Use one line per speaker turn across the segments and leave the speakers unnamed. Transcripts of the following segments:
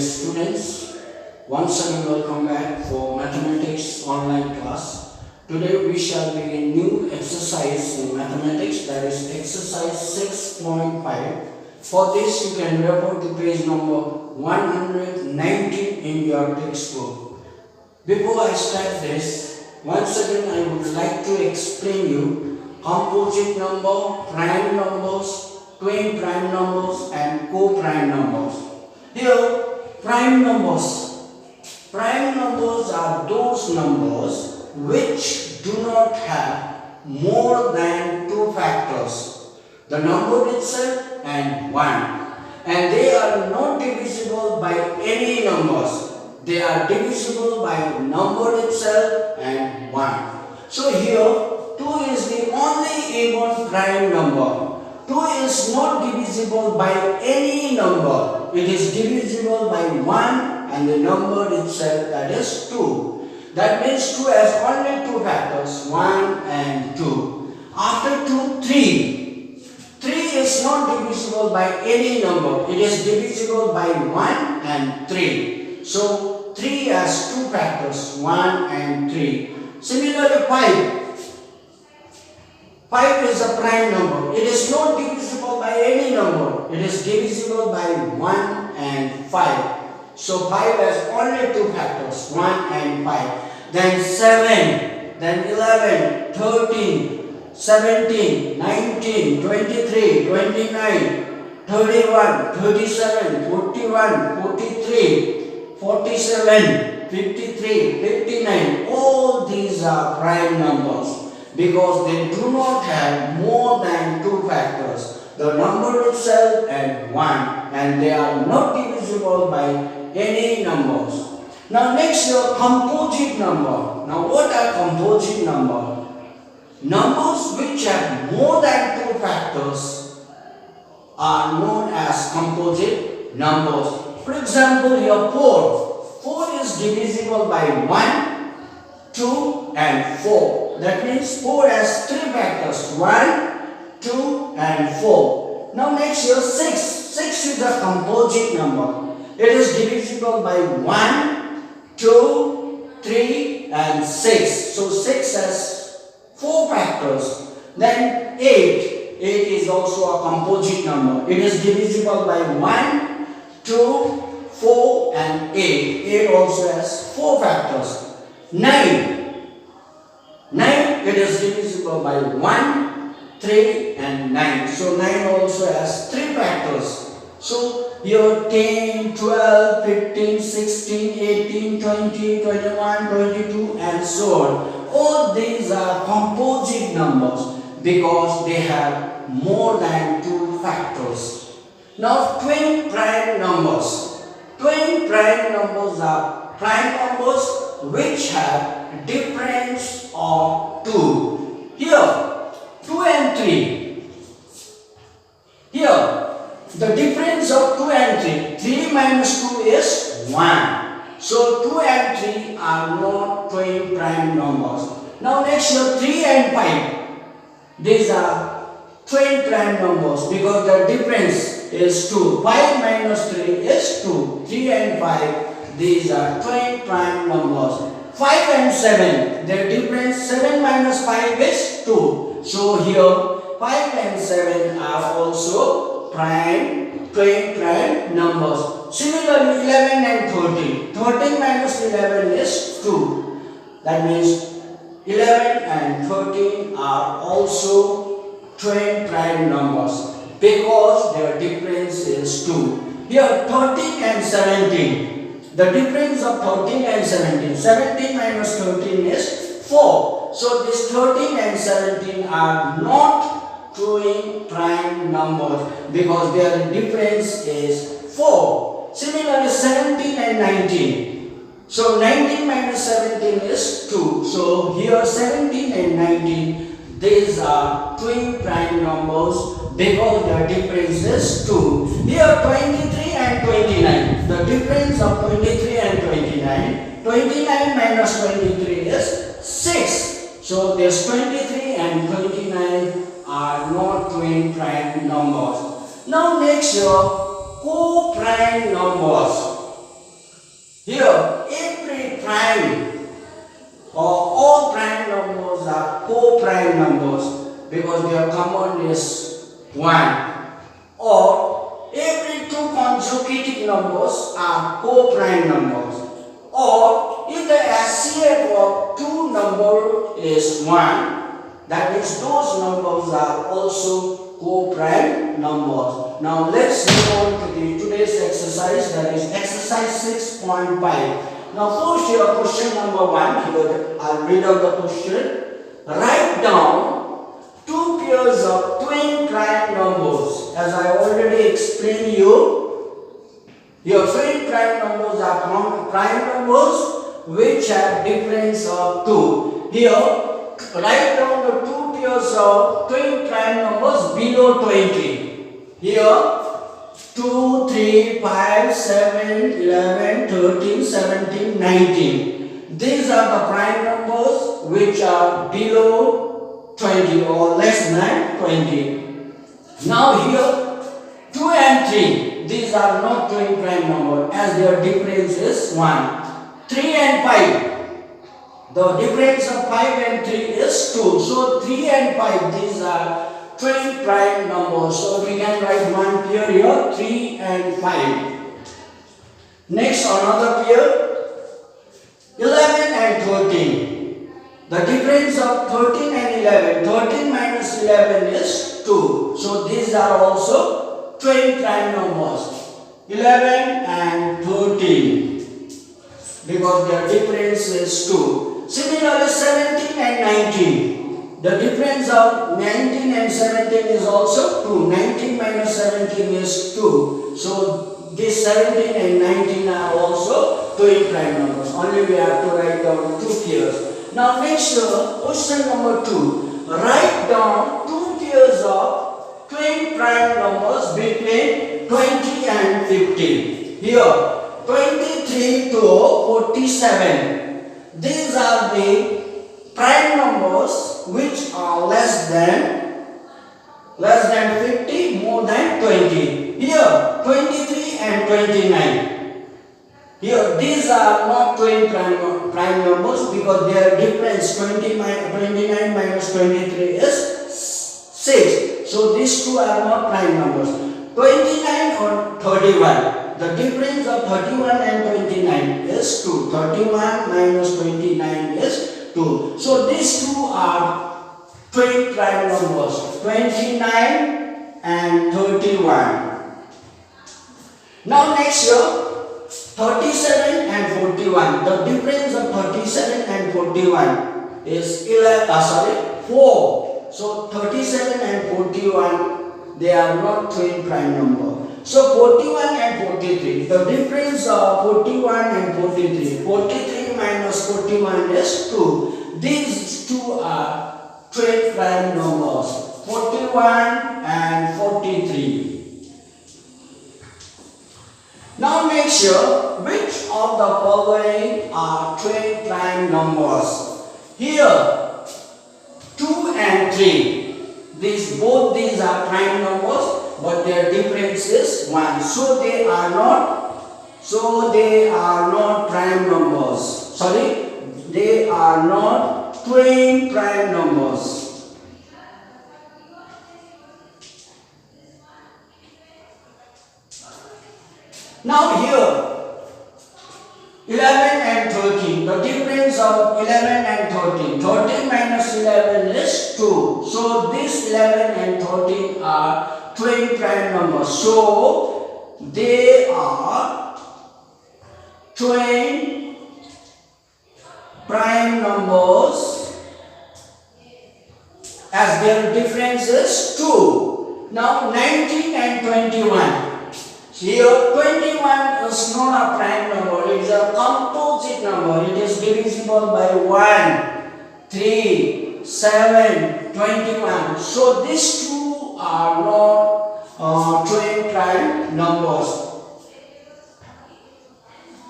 students, once again welcome back for mathematics online class. Today we shall begin new exercise in mathematics, that is exercise 6.5. For this you can refer to page number 119 in your textbook. Before I start this, once again I would like to explain you composite number, prime numbers, twin prime numbers and co-prime numbers. Here, prime numbers are those numbers which do not have more than two factors, the number itself and 1, and they are not divisible by any numbers. They are divisible by number itself and 1. So here 2 is the only even prime number. 2 is not divisible by any number. It is divisible by 1 and the number itself, that is 2. That means 2 has only two factors, 1 and 2. After 2, 3. 3 is not divisible by any number. It is divisible by 1 and 3. So 3 has two factors, 1 and 3. Similarly 5. 5 is a prime number. It is not divisible by any number. It is divisible by 1 and 5. So 5 has only two factors, 1 and 5. Then 7, then 11, 13, 17, 19, 23, 29, 31, 37, 41, 43, 47, 53, 59. All these are prime numbers, because they do not have more than two factors, the number itself and 1, and they are not divisible by any numbers. Now next, your composite number. Now what are composite numbers? Numbers which have more than two factors are known as composite numbers. For example, your 4. 4 is divisible by 1, 2 and 4. That means 4 has three factors, 1, 2 and 4. Now next, your 6. 6 is a composite number. It is divisible by 1, 2, 3 and 6. So 6 has 4 factors. Then 8. 8 is also a composite number. It is divisible by 1, 2, 4 and 8. 8 also has 4 factors. 9. 9, it is divisible by 1, 3 and 9. So 9 also has 3 factors. So your 10, 12, 15, 16, 18, 20, 21, 22 and so on. All these are composite numbers because they have more than two factors. Now twin prime numbers. Twin prime numbers are prime numbers which have difference of 2. Here 2 and 3. Here the difference of 2 and 3. 3 minus 2 is 1. So 2 and 3 are not twin prime numbers. Now next, your 3 and 5. These are twin prime numbers because the difference is 2. 5 minus 3 is 2. 3 and 5. These are twin prime numbers. 5 and 7. Their difference, 7 minus 5 is 2. So here 5 and 7 are also twin prime numbers. Similarly 11 and 13. 13 minus 11 is 2. That means 11 and 13 are also twin prime numbers because their difference is 2. Here 13 and 17. The difference of 13 and 17. 17 minus 13 is 4. So this 13 and 17 are not twin prime numbers because their difference is 4. Similarly 17 and 19. So 19 minus 17 is 2. So here 17 and 19, these are twin prime numbers because their difference is 2. Here 23 and 29. The difference of 23 and 29. 29 minus 23 is 6. So this 23 and 29 are not twin prime numbers. Now next, your co-prime numbers. Here, every prime or all prime numbers are co-prime numbers because their common is 1. Or every two consecutive numbers are co-prime numbers. Or if the HCF of two numbers is 1, that means those numbers are also co-prime numbers. Now let's move on to the today's exercise, that is exercise 6.5. Now first here question number 1, here I'll read out the question. Write down two pairs of twin prime numbers. As I already explained you, your twin prime numbers are prime numbers which have difference of 2. Here, write down the two pairs of twin prime numbers below 20. Here, 2, 3, 5, 7, 11, 13, 17, 19. These are the prime numbers which are below 20 or less than 20. Now here 2 and 3, these are not twin prime number as their difference is 1. 3 and 5, the difference of 5 and 3 is 2. So 3 and 5, these are twin prime numbers. So we can write one pair here, 3 and 5. Next another pair, 11 and 13. The difference of 13 and 11, 13 minus 11 is 2. So these are also twin prime numbers, 11 and 13, because their difference is 2. Similarly 17 and 19. The difference of 19 and 17 is also 2. 19 minus 17 is 2. So these 17 and 19 are also twin prime numbers. Only we have to write down two pairs. Now next question number 2. Write down two pairs of twin prime numbers between 20 and 50. Here 23 to 47. These are the prime numbers which are less than 50, more than 20. Here 23 and 29. Here these are not twin prime numbers because their difference 29 minus 23 is 6. So these two are not prime numbers. 29 or 31. The difference of 31 and 29 is 2. 31 minus 29 is 2. So these two are twin prime numbers, 29 and 31. Now next here, 37 and 41. The difference of 37 and 41 is 4. So 37 and 41, they are not twin prime number. So 41 and 43. The difference of 41 and 43. 43 minus 41 is 2. These two are twin prime numbers, 41 and 43. Now next here, which of the following are twin prime numbers? Here 2 and 3. Both these are prime numbers, but their difference is 1. So they are not prime numbers. Sorry, they are not twin prime numbers. Now here 11 and 13. The difference of 11 and 13. 13 minus 11 is 2. So these 11 and 13 are twin prime numbers. So they are twin prime numbers as their difference is 2. Now 19 and 21. Here 21 is not a prime number, it is a composite number. It is divisible by 1, 3, 7, 21. So these two are not twin prime numbers.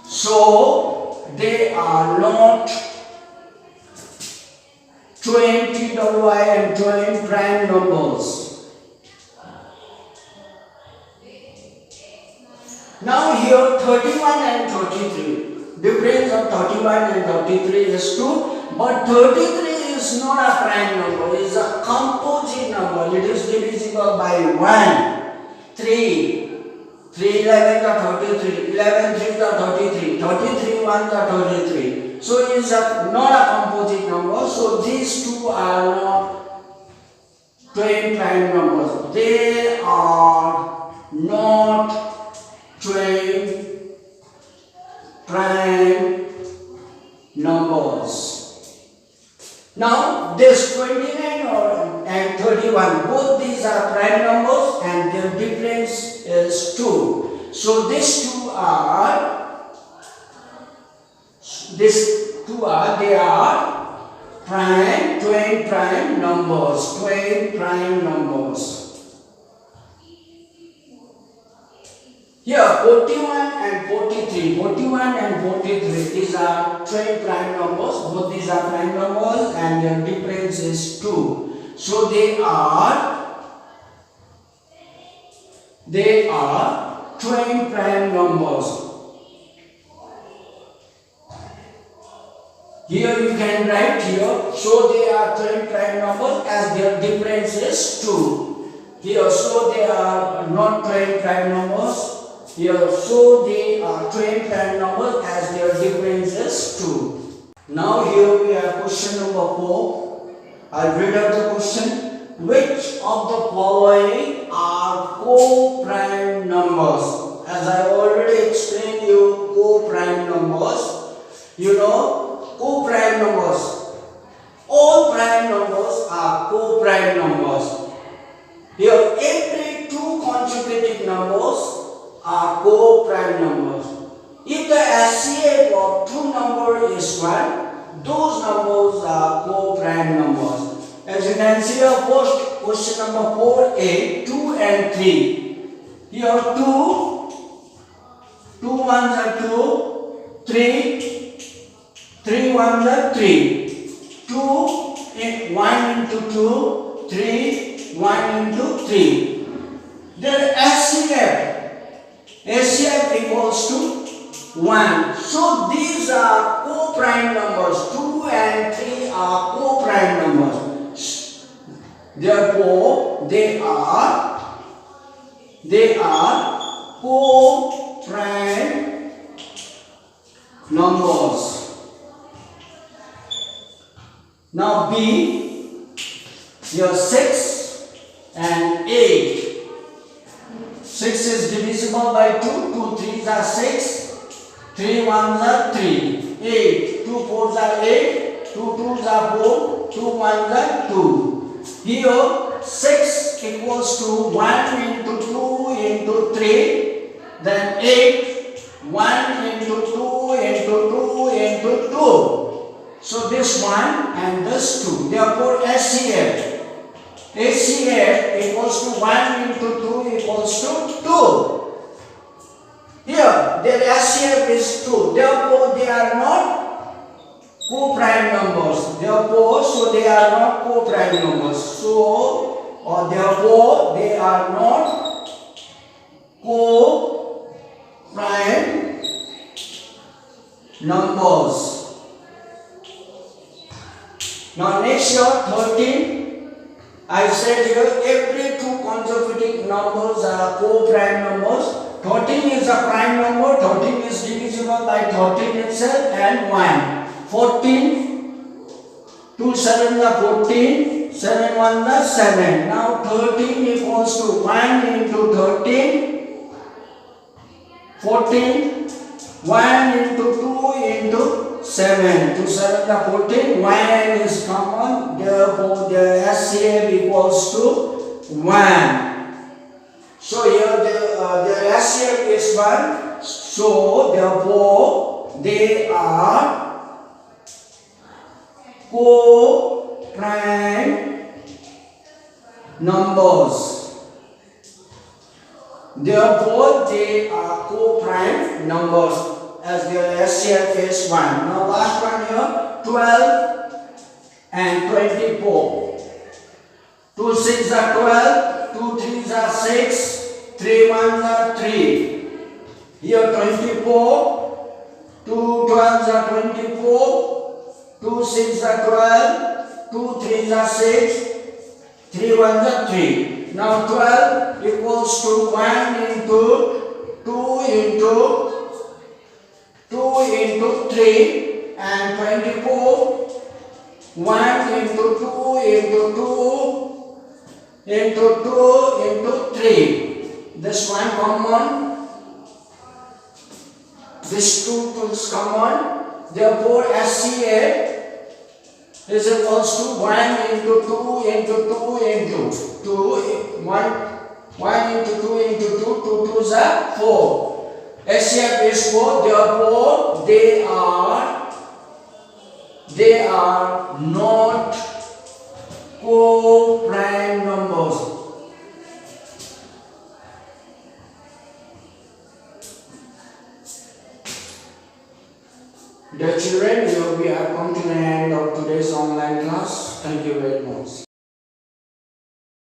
So they are not twin and twin prime numbers. Now here 31 and 33. difference of 31 and 33 is 2, but 33 is not a prime number, it is a composite number. It is divisible by 1, 3. 3 11 are 33, 11 3 are 33, 33 1 are 33. So it is not a composite number. So these two are not twin prime numbers. They are not twin prime numbers. Now this 29 and 31, both these are prime numbers and their difference is 2. So these two are they are twin prime numbers. Here 41 and 43, these are twin prime numbers. Both these are prime numbers and their difference is 2. So they are twin prime numbers. Here you can write here, so they are twin prime numbers as their difference is 2. Here, so they are not twin prime numbers. Here, so they are twin prime numbers as their difference is 2. Now here we have question number 4. I'll read out the question. Which of the following are co-prime numbers? As I already explained you co-prime numbers. You know, co-prime numbers. All prime numbers are co-prime numbers. Here, every two consecutive numbers are co-prime numbers. If the SCF of two numbers is 1, those numbers are co-prime numbers. As you can see here, first question number 4a, 2 and 3. Here 2 ones are 2, 3 ones are 3. 1 into 2, 3, 1 into 3. Their SCF equals to 1. So these are co-prime numbers. 2 and 3 are co-prime numbers. Therefore, they are co-prime numbers. Now B, here 6 and 8. 6 is divisible by 2, 2 3s are 6, 3 1s are 3, 8, 2 4s are 8, 2 2s are 4, 2 1s are 2. Here 6 equals to 1 into 2 into 3, then 8, 1 into 2 into 2 into 2. So this 1 and this 2, therefore SCF equals to 1 into 2 equals to 2. Here, their SCF is 2. Therefore, they are not co-prime numbers. Therefore, so they are not co-prime numbers. Therefore, they are not co-prime numbers. Now, next here, 13. I said here every two consecutive numbers are co-prime numbers. 13 is a prime number, 13 is divisible by 13 itself and 1. 14, 2 7 are 14, 7 1 are 7. Now 13 equals to 1 into 13, 14, 1 into 2 into 7. 2 7 are 14, 1 is common, therefore the SCF equals to 1. So here the SCF is 1, so therefore they are co-prime numbers. Therefore they are co-prime numbers as their SCF is 1. Now last one here, 12 and 24. 2 6s are 12, 2 3s are 6, 3 1s are 3. Here 24, 2 12s are 24, 2 6 are 12, 2 3s are 6, 3 1s are 3. Now 12 equals to 1 into 2 into 3, and 24 1 into 2 into 2 into 2 into 3. This one common, this 2 is common, therefore SCA is equals to 1 into 2 into 2 into 2, 1 into 2 into 2, 2 2s are 4. SCF is 4, therefore they are not co-prime numbers. Dear children, we have come to the end of today's online class. Thank you very much.